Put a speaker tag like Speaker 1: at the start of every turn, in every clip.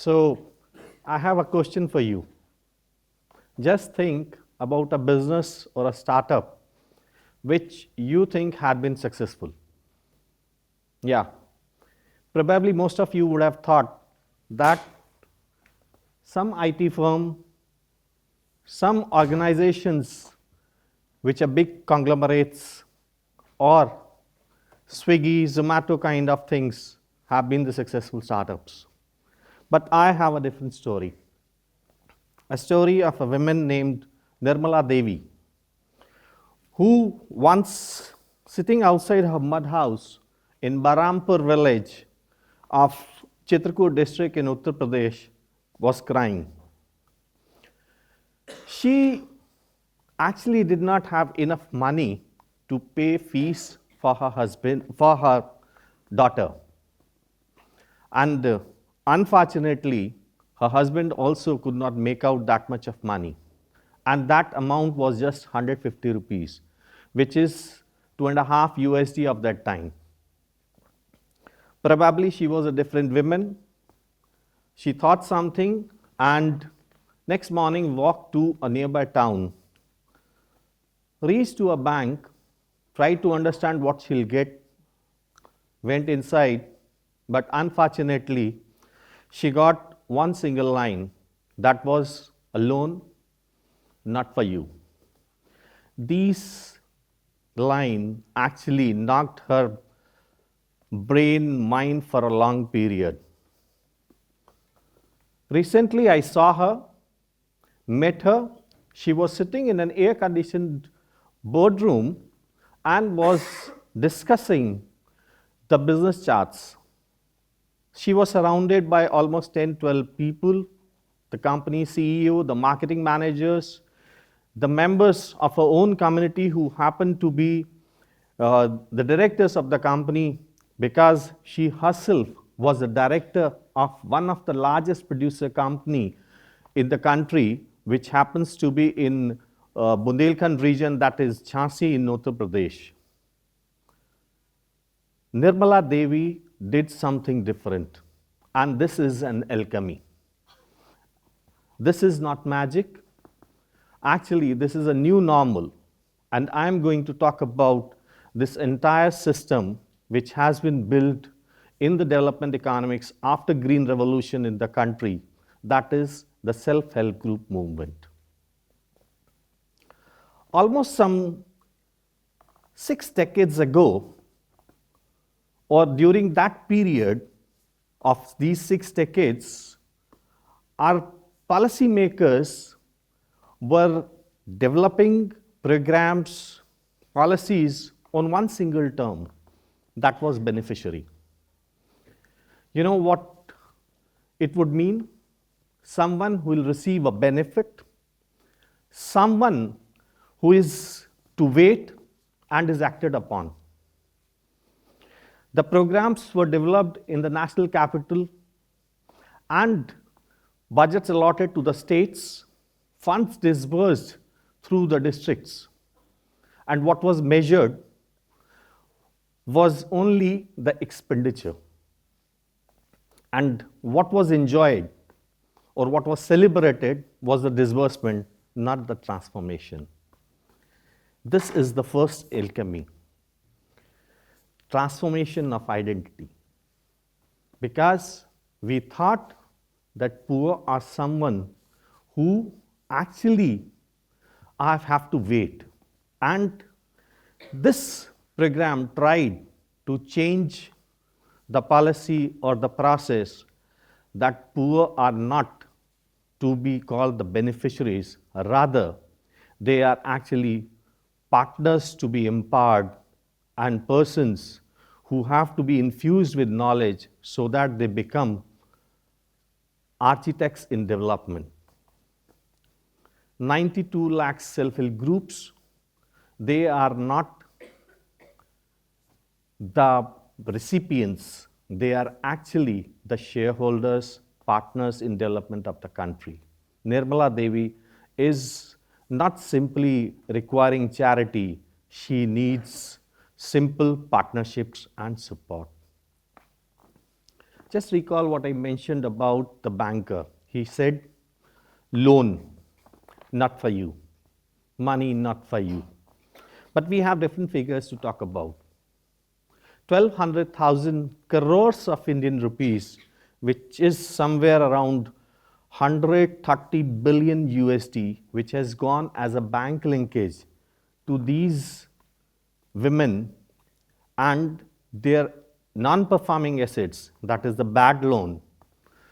Speaker 1: So I have a question for you. Just think about a business or a startup which you think had been successful. Yeah, probably most of you would have thought that some IT firm, some organizations which are big conglomerates or Swiggy, Zomato kind of things have been the successful startups. But I have a different story. A story of a woman named Nirmala Devi, who once sitting outside her mud house in Barampur village of Chitrakoot district in Uttar Pradesh was crying. She actually did not have enough money to pay fees for her daughter. And unfortunately, her husband also could not make out that much of money. And that amount was just 150 rupees, which is 2.5 USD of that time. Probably she was a different woman. She thought something and next morning walked to a nearby town, reached to a bank, tried to understand what she'll get, went inside, but unfortunately, she got one single line that was a loan not for you. This line actually knocked her brain, mind for a long period. Recently, I saw her, met her. She was sitting in an air-conditioned boardroom and was discussing the business charts. She was surrounded by almost 10, 12 people, the company CEO, the marketing managers, the members of her own community who happened to be the directors of the company because she herself was the director of one of the largest producer company in the country, which happens to be in Bundelkhand region, that is Jhansi in Uttar Pradesh. Nirmala Devi did something different, and this is an alchemy. This is not magic. Actually, this is a new normal, and I'm going to talk about this entire system which has been built in the development economics after Green Revolution in the country, that is the self-help group movement. Almost some 6 decades ago, or during that period of these 6 decades, our policymakers were developing programs, policies on one single term, that was beneficiary. You know what it would mean? Someone who will receive a benefit, someone who is to wait and is acted upon. The programs were developed in the national capital and budgets allotted to the states, funds disbursed through the districts. And what was measured was only the expenditure. And what was enjoyed or what was celebrated was the disbursement, not the transformation. This is the first alchemy. Transformation of identity. Because we thought that poor are someone who actually have to wait. And this program tried to change the policy or the process that poor are not to be called the beneficiaries, rather they are actually partners to be empowered and persons who have to be infused with knowledge so that they become architects in development. 92 lakh self-help groups, they are not the recipients, they are actually the shareholders, partners in development of the country. Nirmala Devi is not simply requiring charity, she needs simple partnerships and support. Just recall what I mentioned about the banker. He said, loan, not for you. Money, not for you. But we have different figures to talk about. 1,200,000 crores of Indian rupees, which is somewhere around 130 billion USD, which has gone as a bank linkage to these women, and their non-performing assets, that is the bad loan,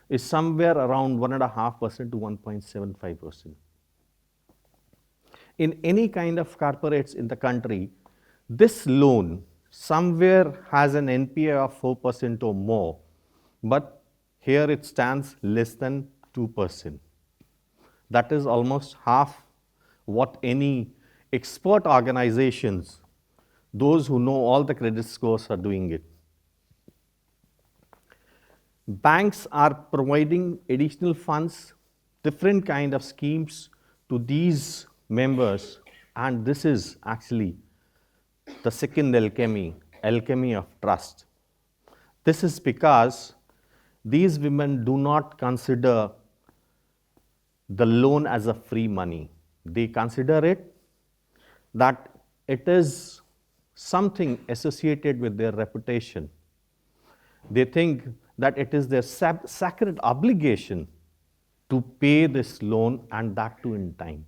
Speaker 1: is somewhere around 1.5% to 1.75%. In any kind of corporates in the country, this loan somewhere has an NPA of 4% or more, but here it stands less than 2%. That is almost half what any expert organizations, those who know all the credit scores, are doing it. Banks are providing additional funds, different kind of schemes to these members, and this is actually the second alchemy of trust. This is because these women do not consider the loan as a free money. They consider it that it is something associated with their reputation. They think that it is their sacred obligation to pay this loan, and that too in time.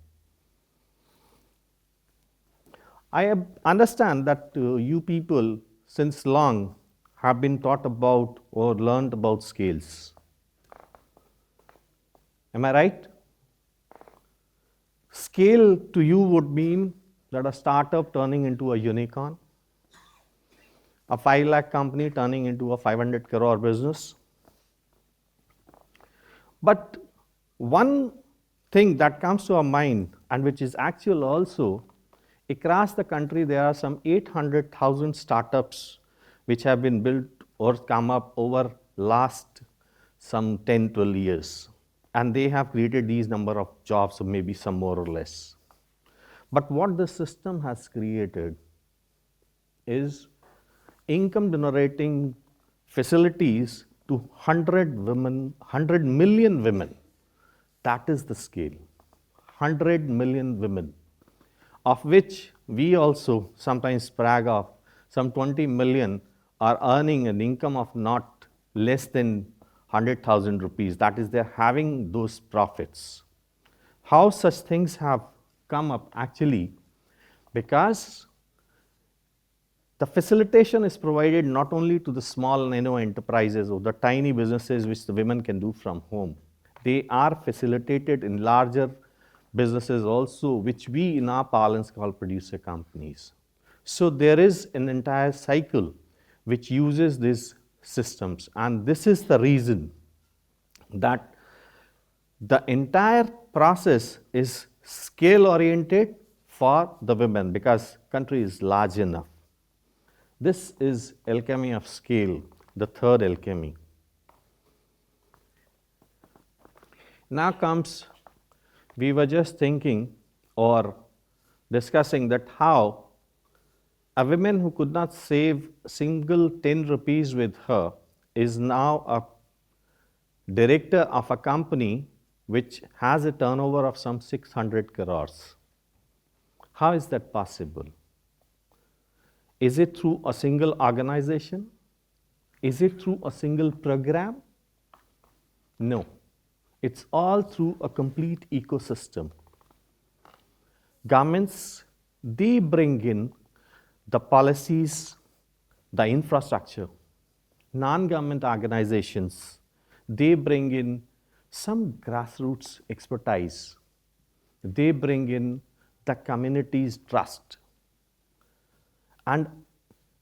Speaker 1: I understand that you people since long have been taught about or learned about scales. Am I right? Scale to you would mean that a startup turning into a unicorn, a 5 lakh company turning into a 500 crore business. But one thing that comes to our mind, and which is actual also, across the country there are some 800,000 startups which have been built or come up over last some 10, 12 years. And they have created these number of jobs, or maybe some more or less. But what the system has created is income generating facilities to 100 million women. That is the scale. 100 million women, of which we also sometimes brag of some 20 million are earning an income of not less than 100,000 rupees. That is, they're having those profits. How such things have come up actually? Because the facilitation is provided not only to the small nano enterprises or the tiny businesses which the women can do from home. They are facilitated in larger businesses also, which we in our parlance call producer companies. So there is an entire cycle which uses these systems, and this is the reason that the entire process is scale oriented for the women, because country is large enough. This is alchemy of scale, the third alchemy. Now comes, we were just thinking or discussing that how a woman who could not save single 10 rupees with her is now a director of a company which has a turnover of some 600 crores. How is that possible? Is it through a single organization? Is it through a single program? No. It's all through a complete ecosystem. Governments, they bring in the policies, the infrastructure. Non-government organizations, they bring in some grassroots expertise. They bring in the community's trust. And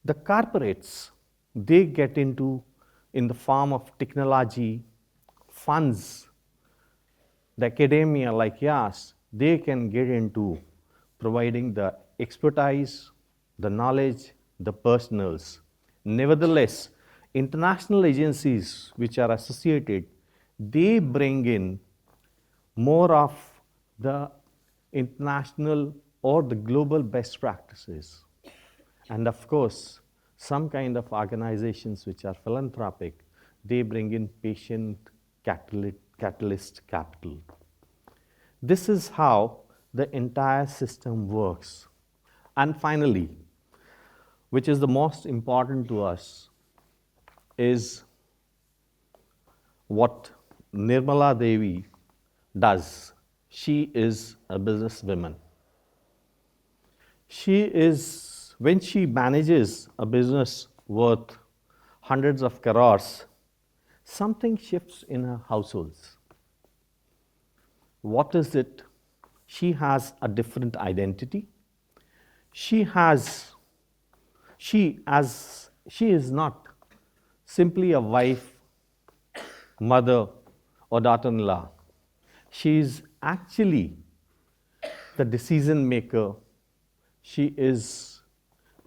Speaker 1: the corporates, they get into in the form of technology, funds. The academia like yours, they can get into providing the expertise, the knowledge, the personals. Nevertheless, international agencies which are associated, they bring in more of the international or the global best practices. And of course, some kind of organizations which are philanthropic, they bring in patient catalyst capital. This is how the entire system works. And finally, which is the most important to us, is what Nirmala Devi does. She is a businesswoman. When she manages a business worth hundreds of crores, something shifts in her households. What is it? She has a different identity. She is not simply a wife, mother, or daughter-in-law. She is actually the decision maker. She is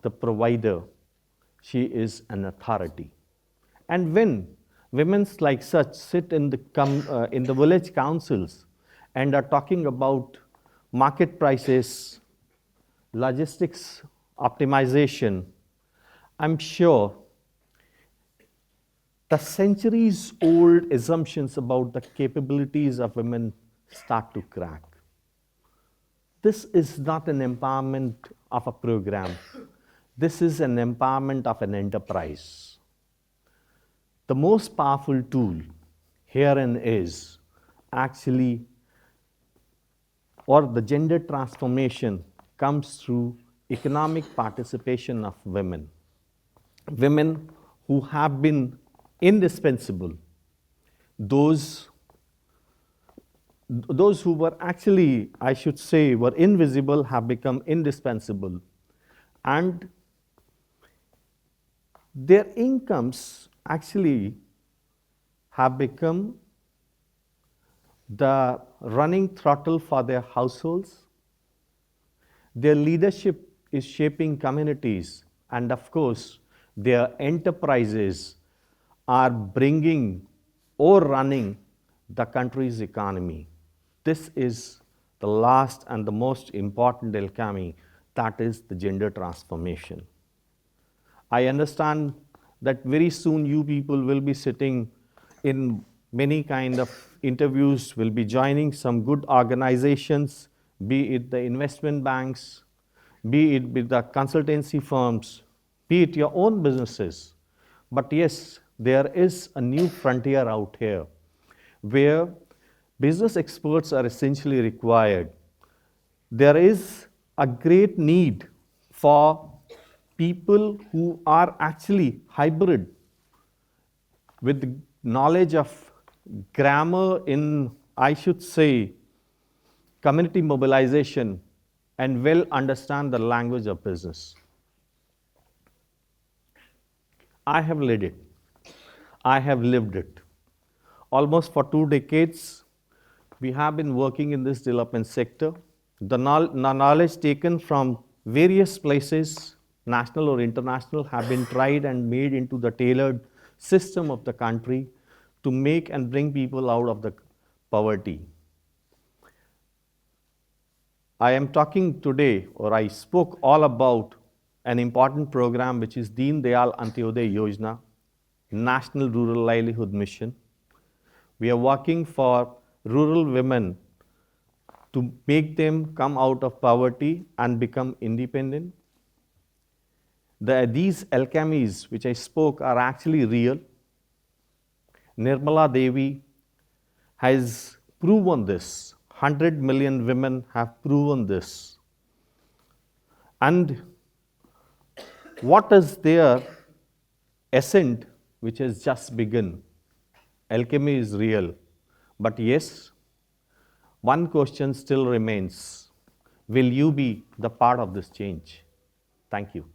Speaker 1: the provider. She is an authority. And when women like such sit in the village councils and are talking about market prices, logistics optimization, I'm sure the centuries-old assumptions about the capabilities of women start to crack. This is not an empowerment of a program. This is an empowerment of an enterprise. The most powerful tool herein is actually, or the gender transformation comes through economic participation of women. Women who have been indispensable, those who were actually, I should say, were invisible have become indispensable. And their incomes actually have become the running throttle for their households. Their leadership is shaping communities, and of course, their enterprises are bringing or running the country's economy. This is the last and the most important alchemy, that is the gender transformation. I understand that very soon you people will be sitting in many kind of interviews, will be joining some good organizations, be it the investment banks, be it with the consultancy firms, be it your own businesses. But yes, there is a new frontier out here where business experts are essentially required. There is a great need for people who are actually hybrid with knowledge of grammar in, I should say, community mobilization, and well understand the language of business. I have led it. I have lived it. Almost for 2 decades, we have been working in this development sector. The knowledge taken from various places, national or international, have been tried and made into the tailored system of the country to make and bring people out of the poverty. I am talking today, or I spoke all about an important program which is Deen Dayal Antyodaya Yojana, National Rural Livelihood Mission. We are working for rural women to make them come out of poverty and become independent. These alchemies which I spoke are actually real. Nirmala Devi has proven this. 100 million women have proven this. And what is their ascent which has just begun? Alchemy is real. But yes, one question still remains. Will you be the part of this change? Thank you.